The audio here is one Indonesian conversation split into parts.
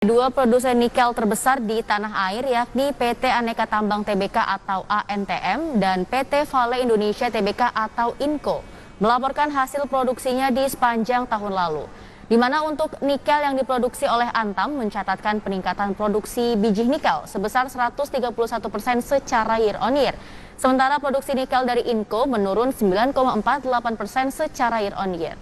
Dua produsen nikel terbesar di tanah air yakni PT Aneka Tambang Tbk atau ANTM dan PT Vale Indonesia Tbk atau INCO melaporkan hasil produksinya di sepanjang tahun lalu. Di mana untuk nikel yang diproduksi oleh Antam mencatatkan peningkatan produksi biji nikel sebesar 131% secara year on year. Sementara produksi nikel dari INCO menurun 9,48% secara year on year.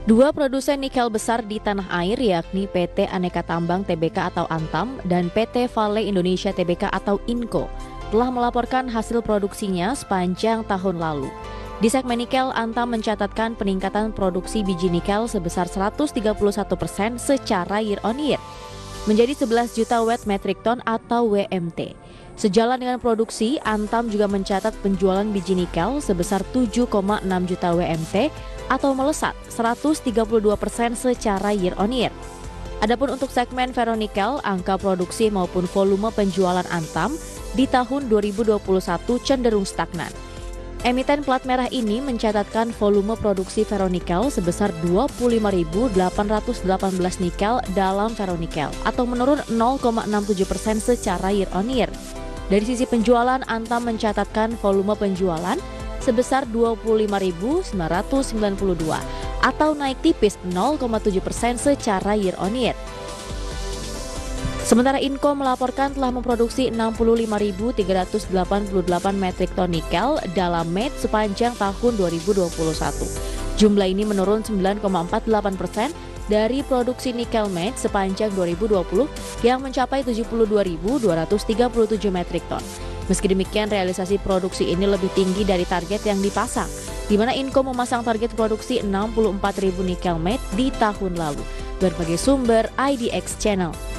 Dua produsen nikel besar di tanah air yakni PT Aneka Tambang Tbk atau Antam dan PT Vale Indonesia Tbk atau INCO telah melaporkan hasil produksinya sepanjang tahun lalu. Di segmen nikel, Antam mencatatkan peningkatan produksi biji nikel sebesar 131% secara year on year, menjadi 11 juta wet metric ton atau WMT. Sejalan dengan produksi, Antam juga mencatat penjualan biji nikel sebesar 7,6 juta WMT atau melesat 132% secara year on year. Adapun untuk segmen ferronikel, angka produksi maupun volume penjualan Antam di tahun 2021 cenderung stagnan. Emiten plat merah ini mencatatkan volume produksi ferronikel sebesar 25.818 nikel dalam ferronikel atau menurun 0,67% secara year on year. Dari sisi penjualan, Antam mencatatkan volume penjualan sebesar 25.992 atau naik tipis 0,7% secara year on year. Sementara INCO melaporkan telah memproduksi 65.388 metrik ton nikel dalam MET sepanjang tahun 2021. Jumlah ini menurun 9,48% dari produksi nikel MET sepanjang 2020 yang mencapai 72.237 metrik ton. Meski demikian, realisasi produksi ini lebih tinggi dari target yang dipasang, di mana INCO memasang target produksi 64.000 nikel MET di tahun lalu. Berbagai sumber IDX Channel.